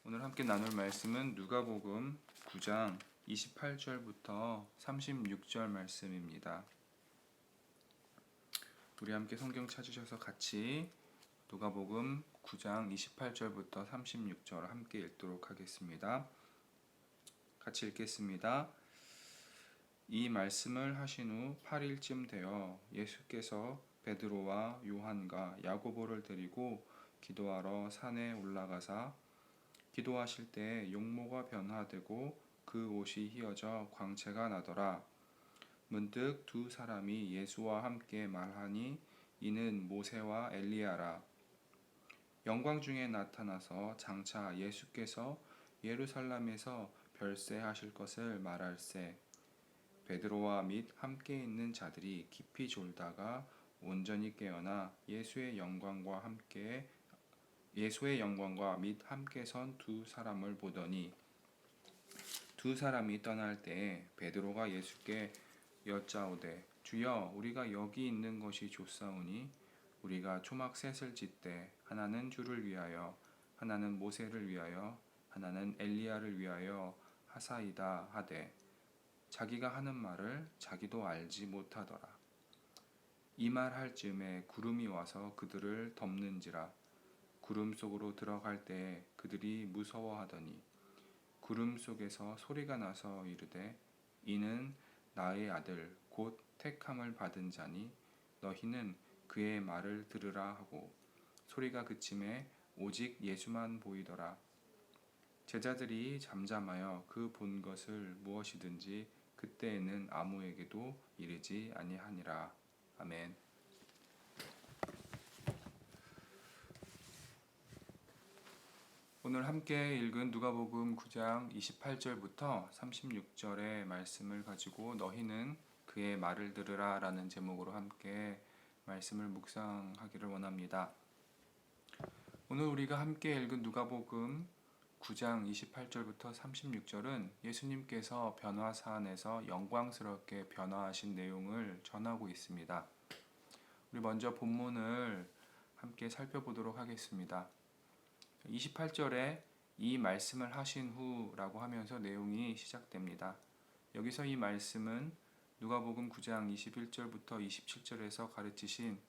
오늘 함께 나눌 말씀은 누가복음 9장 28절부터 36절 말씀입니다. 우리 함께 성경 찾으셔서 같이 누가복음 9장 28절부터 36절 함께 읽도록 하겠습니다. 같이 읽겠습니다. 이 말씀을 하신 후 8일쯤 되어 예수께서 베드로와 요한과 야고보를 데리고 기도하러 산에 올라가사 기도하실 때 용모가 변화되고 그 옷이 휘어져 광채가 나더라. 문득 두 사람이 예수와 함께 말하니 이는 모세와 엘리야라. 영광 중에 나타나서 장차 예수께서 예루살렘에서 별세하실 것을 말할세. 베드로와 및 함께 있는 자들이 깊이 졸다가 온전히 깨어나 예수의 영광과 및 함께 선 두 사람을 보더니 두 사람이 떠날 때에 베드로가 예수께 여짜오되 주여 우리가 여기 있는 것이 좋사오니 우리가 초막 셋을 짓되 하나는 주를 위하여 하나는 모세를 위하여 하나는 엘리야를 위하여 하사이다 하되 자기가 하는 말을 자기도 알지 못하더라. 이 말 할 즈음에 구름이 와서 그들을 덮는지라. 구름 속으로 들어갈 때에 그들이 무서워하더니 구름 속에서 소리가 나서 이르되 이는 나의 아들 곧 택함을 받은 자니 너희는 그의 말을 들으라 하고 소리가 그침에 오직 예수만 보이더라. 제자들이 잠잠하여 그 본 것을 무엇이든지 그때에는 아무에게도 이르지 아니하니라. 아멘. 오늘 함께 읽은 누가복음 9장 28절부터 36절의 말씀을 가지고 너희는 그의 말을 들으라 라는 제목으로 함께 말씀을 묵상하기를 원합니다. 오늘 우리가 함께 읽은 누가복음 9장 28절부터 36절은 예수님께서 변화산에서 영광스럽게 변화하신 내용을 전하고 있습니다. 우리 먼저 본문을 함께 살펴보도록 하겠습니다. 28절에 이 말씀을 하신 후라고 하면서 내용이 시작됩니다. 여기서 이 말씀은 누가복음 9장 21절부터 27절에서 가르치신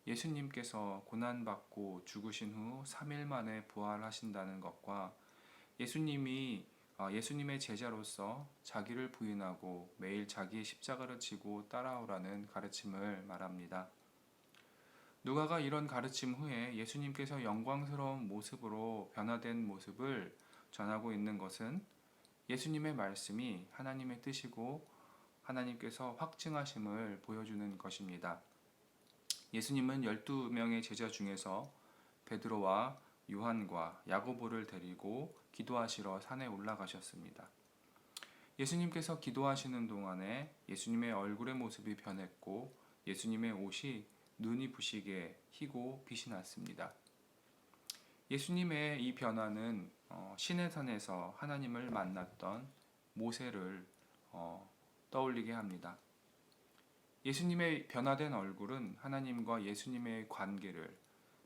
예수님께서 고난받고 죽으신 후 3일 만에 부활하신다는 것과 예수님의 제자로서 자기를 부인하고 매일 자기의 십자가를 지고 따라오라는 가르침을 말합니다. 누가가 이런 가르침 후에 예수님께서 영광스러운 모습으로 변화된 모습을 전하고 있는 것은 예수님의 말씀이 하나님의 뜻이고 하나님께서 확증하심을 보여주는 것입니다. 예수님은 12명의 제자 중에서 베드로와 요한과 야고보를 데리고 기도하시러 산에 올라가셨습니다. 예수님께서 기도하시는 동안에 예수님의 얼굴의 모습이 변했고 예수님의 옷이 눈이 부시게 희고 빛이 났습니다. 예수님의 이 변화는 시내산에서 하나님을 만났던 모세를 떠올리게 합니다. 예수님의 변화된 얼굴은 하나님과 예수님의 관계를,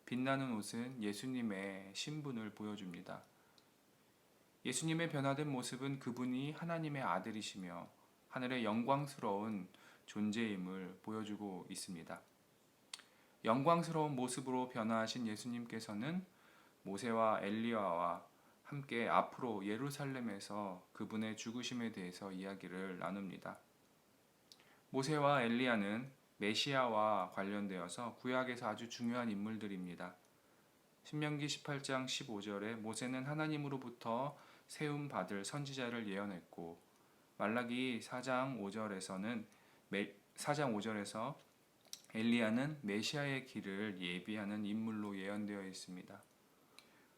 빛나는 옷은 예수님의 신분을 보여줍니다. 예수님의 변화된 모습은 그분이 하나님의 아들이시며 하늘의 영광스러운 존재임을 보여주고 있습니다. 영광스러운 모습으로 변화하신 예수님께서는 모세와 엘리야와 함께 앞으로 예루살렘에서 그분의 죽으심에 대해서 이야기를 나눕니다. 모세와 엘리야는 메시아와 관련되어서 구약에서 아주 중요한 인물들입니다. 신명기 18장 15절에 모세는 하나님으로부터 세움 받을 선지자를 예언했고 말라기 4장 5절에서 엘리야는 메시아의 길을 예비하는 인물로 예언되어 있습니다.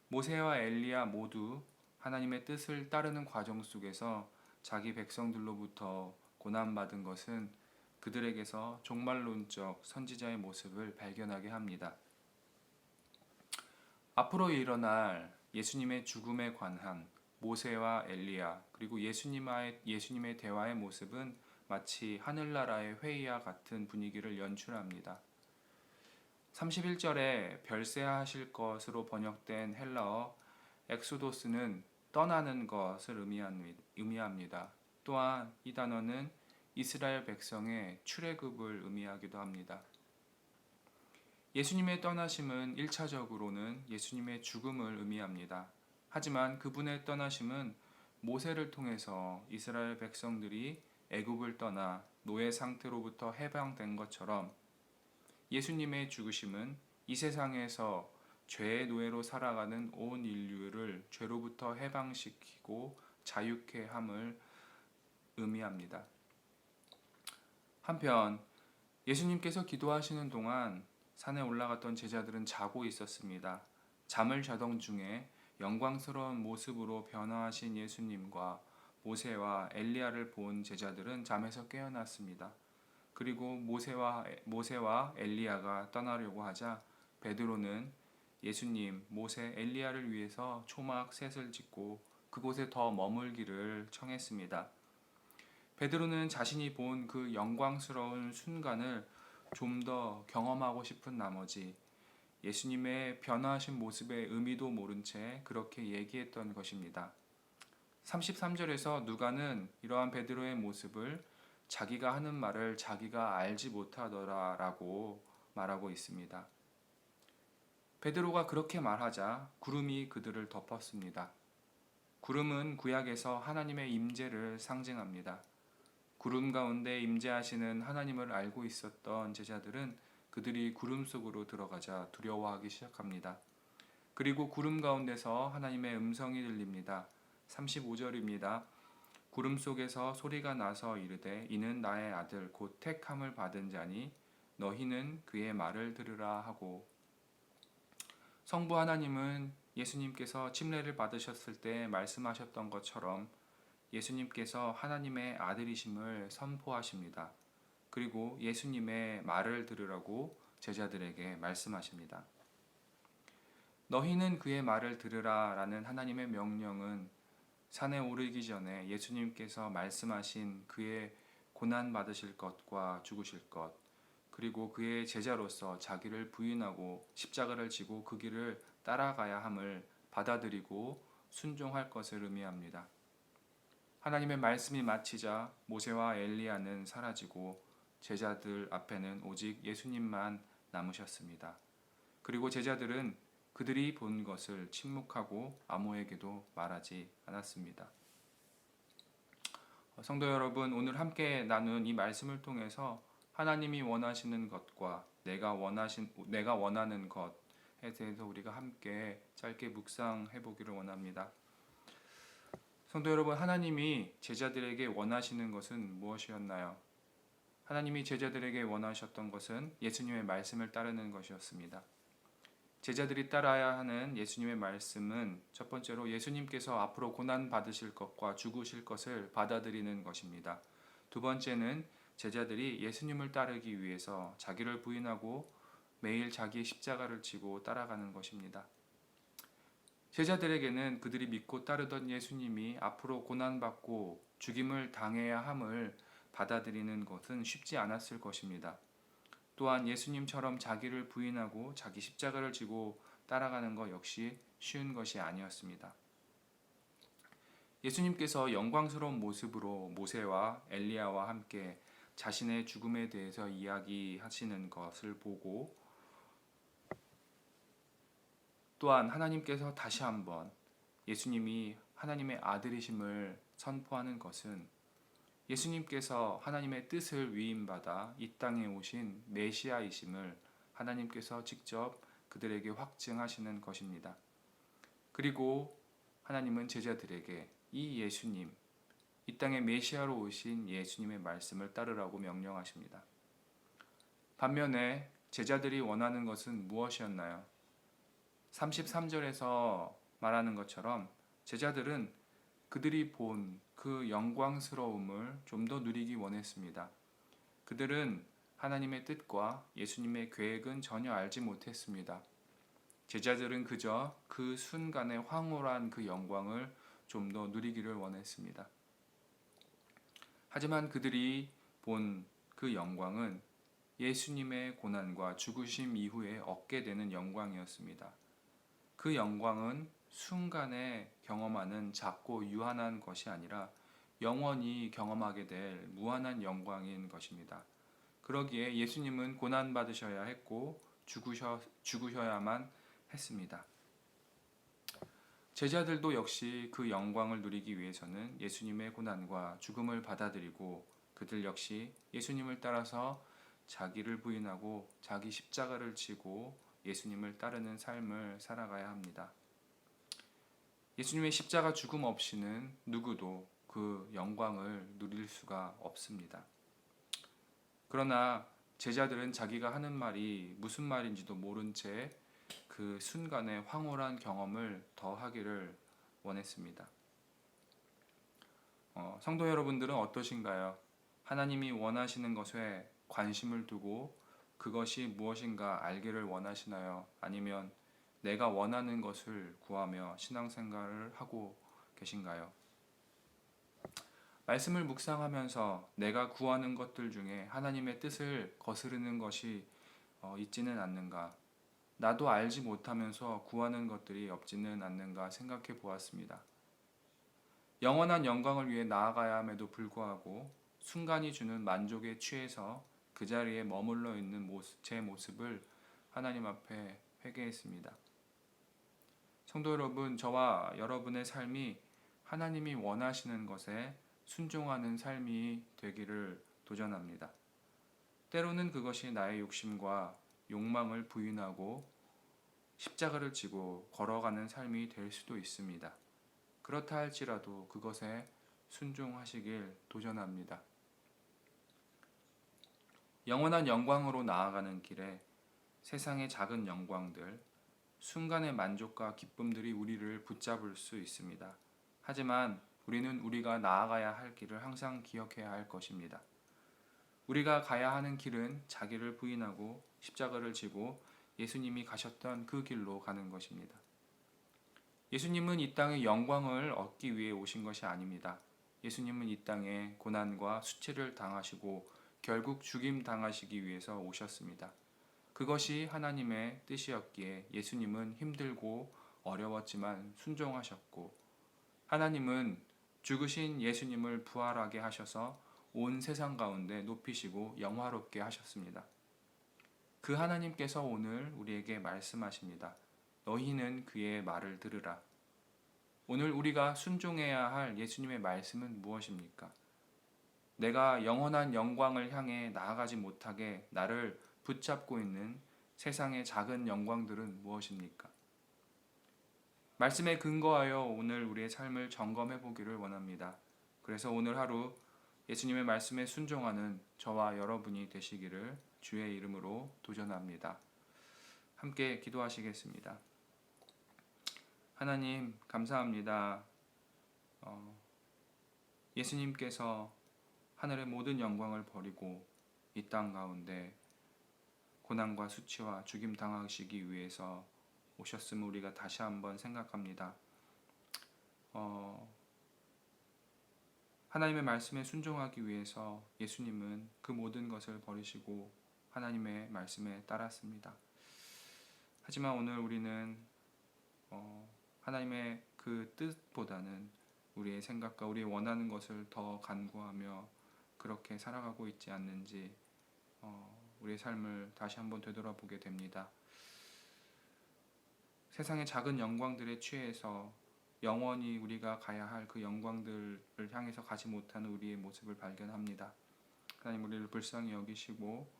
모세와 엘리야 모두 하나님의 뜻을 따르는 과정 속에서 자기 백성들로부터 고난받은 것은 그들에게서 종말론적 선지자의 모습을 발견하게 합니다. 앞으로 일어날 예수님의 죽음에 관한 모세와 엘리야 그리고 예수님의 대화의 모습은 마치 하늘나라의 회의와 같은 분위기를 연출합니다. 31절에 별세하실 것으로 번역된 헬라어 엑소도스는 떠나는 것을 의미합니다. 또한 이 단어는 이스라엘 백성의 출애굽을 의미하기도 합니다. 예수님의 떠나심은 1차적으로는 예수님의 죽음을 의미합니다. 하지만 그분의 떠나심은 모세를 통해서 이스라엘 백성들이 애굽을 떠나 노예 상태로부터 해방된 것처럼 예수님의 죽으심은 이 세상에서 죄의 노예로 살아가는 온 인류를 죄로부터 해방시키고 자유케 함을 의미합니다. 한편 예수님께서 기도하시는 동안 산에 올라갔던 제자들은 자고 있었습니다. 잠을 자던 중에 영광스러운 모습으로 변화하신 예수님과 모세와 엘리야를 본 제자들은 잠에서 깨어났습니다. 그리고 모세와 엘리야가 떠나려고 하자 베드로는 예수님, 모세, 엘리야를 위해서 초막 셋을 짓고 그곳에 더 머물기를 청했습니다. 베드로는 자신이 본 그 영광스러운 순간을 좀 더 경험하고 싶은 나머지 예수님의 변화하신 모습의 의미도 모른 채 그렇게 얘기했던 것입니다. 33절에서 누가는 이러한 베드로의 모습을 자기가 하는 말을 자기가 알지 못하더라라고 말하고 있습니다. 베드로가 그렇게 말하자 구름이 그들을 덮었습니다. 구름은 구약에서 하나님의 임재를 상징합니다. 구름 가운데 임재하시는 하나님을 알고 있었던 제자들은 그들이 구름 속으로 들어가자 두려워하기 시작합니다. 그리고 구름 가운데서 하나님의 음성이 들립니다. 35절입니다. 구름 속에서 소리가 나서 이르되 이는 나의 아들 곧 택함을 받은 자니 너희는 그의 말을 들으라 하고, 성부 하나님은 예수님께서 침례를 받으셨을 때 말씀하셨던 것처럼 예수님께서 하나님의 아들이심을 선포하십니다. 그리고 예수님의 말을 들으라고 제자들에게 말씀하십니다. 너희는 그의 말을 들으라 라는 하나님의 명령은 산에 오르기 전에 예수님께서 말씀하신 그의 고난 받으실 것과 죽으실 것, 그리고 그의 제자로서 자기를 부인하고 십자가를 지고 그 길을 따라가야 함을 받아들이고 순종할 것을 의미합니다. 하나님의 말씀이 마치자 모세와 엘리야는 사라지고 제자들 앞에는 오직 예수님만 남으셨습니다. 그리고 제자들은 그들이 본 것을 침묵하고 아무에게도 말하지 않았습니다. 성도 여러분, 오늘 함께 나눈 이 말씀을 통해서 하나님이 원하시는 것과 내가 원하는 것에 대해서 우리가 함께 짧게 묵상해 보기를 원합니다. 성도 여러분, 하나님이 제자들에게 원하시는 것은 무엇이었나요? 하나님이 제자들에게 원하셨던 것은 예수님의 말씀을 따르는 것이었습니다. 제자들이 따라야 하는 예수님의 말씀은 첫 번째로 예수님께서 앞으로 고난 받으실 것과 죽으실 것을 받아들이는 것입니다. 두 번째는 제자들이 예수님을 따르기 위해서 자기를 부인하고 매일 자기의 십자가를 지고 따라가는 것입니다. 제자들에게는 그들이 믿고 따르던 예수님이 앞으로 고난받고 죽임을 당해야 함을 받아들이는 것은 쉽지 않았을 것입니다. 또한 예수님처럼 자기를 부인하고 자기 십자가를 지고 따라가는 것 역시 쉬운 것이 아니었습니다. 예수님께서 영광스러운 모습으로 모세와 엘리야와 함께 자신의 죽음에 대해서 이야기하시는 것을 보고, 또한 하나님께서 다시 한번 예수님이 하나님의 아들이심을 선포하는 것은 예수님께서 하나님의 뜻을 위임받아 이 땅에 오신 메시아이심을 하나님께서 직접 그들에게 확증하시는 것입니다. 그리고 하나님은 제자들에게 이 예수님, 이 땅에 메시아로 오신 예수님의 말씀을 따르라고 명령하십니다. 반면에 제자들이 원하는 것은 무엇이었나요? 33절에서 말하는 것처럼 제자들은 그들이 본 그 영광스러움을 좀 더 누리기 원했습니다. 그들은 하나님의 뜻과 예수님의 계획은 전혀 알지 못했습니다. 제자들은 그저 그 순간의 황홀한 그 영광을 좀 더 누리기를 원했습니다. 하지만 그들이 본 그 영광은 예수님의 고난과 죽으심 이후에 얻게 되는 영광이었습니다. 그 영광은 순간에 경험하는 작고 유한한 것이 아니라 영원히 경험하게 될 무한한 영광인 것입니다. 그러기에 예수님은 고난 받으셔야 했고 죽으셔야만 했습니다. 제자들도 역시 그 영광을 누리기 위해서는 예수님의 고난과 죽음을 받아들이고 그들 역시 예수님을 따라서 자기를 부인하고 자기 십자가를 지고 예수님을 따르는 삶을 살아가야 합니다. 예수님의 십자가 죽음 없이는 누구도 그 영광을 누릴 수가 없습니다. 그러나 제자들은 자기가 하는 말이 무슨 말인지도 모른 채 그 순간의 황홀한 경험을 더 하기를 원했습니다. 성도 여러분들은 어떠신가요? 하나님이 원하시는 것에 관심을 두고 그것이 무엇인가 알기를 원하시나요? 아니면 내가 원하는 것을 구하며 신앙생활을 하고 계신가요? 말씀을 묵상하면서 내가 구하는 것들 중에 하나님의 뜻을 거스르는 것이 있지는 않는가? 나도 알지 못하면서 구하는 것들이 없지는 않는가 생각해 보았습니다. 영원한 영광을 위해 나아가야 함에도 불구하고 순간이 주는 만족에 취해서 그 자리에 머물러 있는 제 모습을 하나님 앞에 회개했습니다. 성도 여러분, 저와 여러분의 삶이 하나님이 원하시는 것에 순종하는 삶이 되기를 도전합니다. 때로는 그것이 나의 욕심과 욕망을 부인하고 십자가를 지고 걸어가는 삶이 될 수도 있습니다. 그렇다 할지라도 그것에 순종하시길 도전합니다. 영원한 영광으로 나아가는 길에 세상의 작은 영광들, 순간의 만족과 기쁨들이 우리를 붙잡을 수 있습니다. 하지만 우리는 우리가 나아가야 할 길을 항상 기억해야 할 것입니다. 우리가 가야 하는 길은 자기를 부인하고 십자가를 지고 예수님이 가셨던 그 길로 가는 것입니다. 예수님은 이 땅에 영광을 얻기 위해 오신 것이 아닙니다. 예수님은 이 땅에 고난과 수치를 당하시고 결국 죽임 당하시기 위해서 오셨습니다. 그것이 하나님의 뜻이었기에 예수님은 힘들고 어려웠지만 순종하셨고 하나님은 죽으신 예수님을 부활하게 하셔서 온 세상 가운데 높이시고 영화롭게 하셨습니다. 그 하나님께서 오늘 우리에게 말씀하십니다. 너희는 그의 말을 들으라. 오늘 우리가 순종해야 할 예수님의 말씀은 무엇입니까? 내가 영원한 영광을 향해 나아가지 못하게 나를 붙잡고 있는 세상의 작은 영광들은 무엇입니까? 말씀에 근거하여 오늘 우리의 삶을 점검해 보기를 원합니다. 그래서 오늘 하루 예수님의 말씀에 순종하는 저와 여러분이 되시기를 주의 이름으로 도전합니다. 함께 기도하시겠습니다. 하나님 감사합니다. 예수님께서 하늘의 모든 영광을 버리고 이 땅 가운데 고난과 수치와 죽임 당하시기 위해서 오셨음을 우리가 다시 한번 생각합니다. 하나님의 말씀에 순종하기 위해서 예수님은 그 모든 것을 버리시고 하나님의 말씀에 따랐습니다. 하지만 오늘 우리는 하나님의 그 뜻보다는 우리의 생각과 우리의 원하는 것을 더 간구하며 그렇게 살아가고 있지 않는지 우리의 삶을 다시 한번 되돌아보게 됩니다. 세상의 작은 영광들에 취해서 영원히 우리가 가야 할 그 영광들을 향해서 가지 못하는 우리의 모습을 발견합니다. 하나님 우리를 불쌍히 여기시고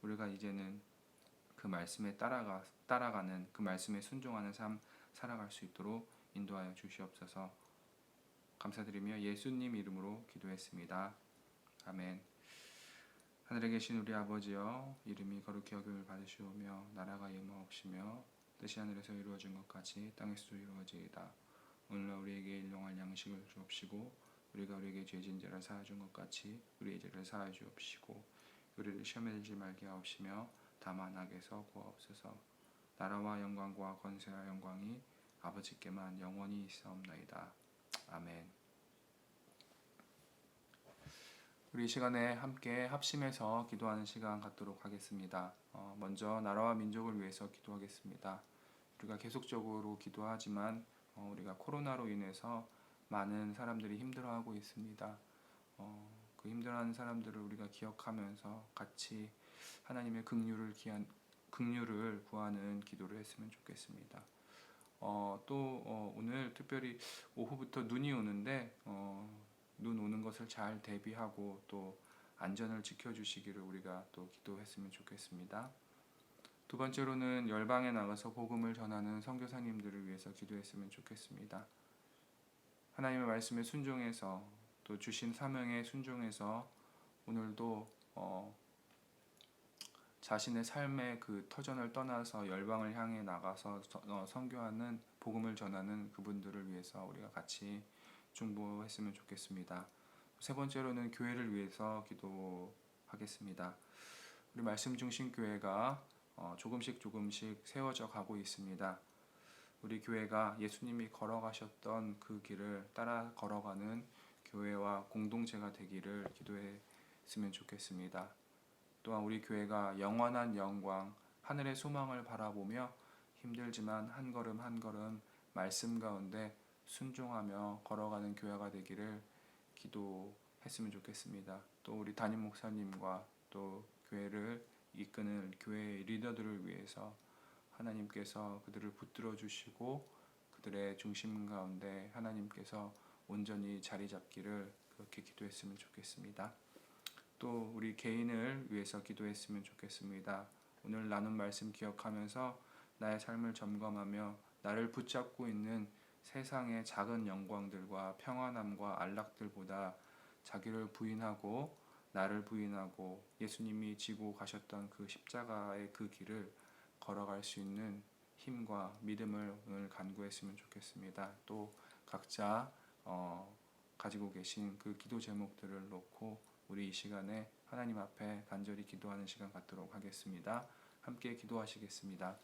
우리가 이제는 그 말씀에 따라가는 그 말씀에 순종하는 삶 살아갈 수 있도록 인도하여 주시옵소서. 감사드리며 예수님 이름으로 기도했습니다. 아멘. 하늘에 계신 우리 아버지여, 이름이 거룩히 여김을 받으시오며 나라가 임하옵시며 뜻이 하늘에서 이루어진 것 같이 땅에서도 이루어지이다. 오늘날 우리에게 일용할 양식을 주옵시고 우리가 우리에게 죄진 자를 사하여 준 것 같이 우리의 죄를 사하여 주옵시고 우리를 시험에 들지 말게 하옵시며 다만 악에서 구하옵소서. 나라와 영광과 권세와 영광이 아버지께만 영원히 있사옵나이다. 아멘. 우리 이 시간에 함께 합심해서 기도하는 시간 갖도록 하겠습니다. 먼저 나라와 민족을 위해서 기도하겠습니다. 우리가 계속적으로 기도하지만 우리가 코로나로 인해서 많은 사람들이 힘들어하고 있습니다. 그 힘들어하는 사람들을 우리가 기억하면서 같이 하나님의 긍휼을 구하는 기도를 했으면 좋겠습니다. 오늘 특별히 오후부터 눈이 오는데 눈 오는 것을 잘 대비하고 또 안전을 지켜주시기를 우리가 또 기도했으면 좋겠습니다. 두 번째로는 열방에 나가서 복음을 전하는 선교사님들을 위해서 기도했으면 좋겠습니다. 하나님의 말씀에 순종해서 또 주신 사명에 순종해서 오늘도 자신의 삶의 그 터전을 떠나서 열방을 향해 나가서 선교하는 복음을 전하는 그분들을 위해서 우리가 같이 중보했으면 좋겠습니다. 세 번째로는 교회를 위해서 기도하겠습니다. 우리 말씀 중심 교회가 조금씩 세워져 가고 있습니다. 우리 교회가 예수님이 걸어가셨던 그 길을 따라 걸어가는 교회와 공동체가 되기를 기도했으면 좋겠습니다. 또한 우리 교회가 영원한 영광, 하늘의 소망을 바라보며 힘들지만 한 걸음 한 걸음 말씀 가운데 순종하며 걸어가는 교회가 되기를 기도했으면 좋겠습니다. 또 우리 담임 목사님과 또 교회를 이끄는 교회의 리더들을 위해서 하나님께서 그들을 붙들어 주시고 그들의 중심 가운데 하나님께서 온전히 자리 잡기를 그렇게 기도했으면 좋겠습니다. 또 우리 개인을 위해서 기도했으면 좋겠습니다. 오늘 나눈 말씀 기억하면서 나의 삶을 점검하며 나를 붙잡고 있는 세상의 작은 영광들과 평안함과 안락들보다 자기를 부인하고 나를 부인하고 예수님이 지고 가셨던 그 십자가의 그 길을 걸어갈 수 있는 힘과 믿음을 오늘 간구했으면 좋겠습니다. 또 각자 가지고 계신 그 기도 제목들을 놓고 우리 이 시간에 하나님 앞에 간절히 기도하는 시간 갖도록 하겠습니다. 함께 기도하시겠습니다.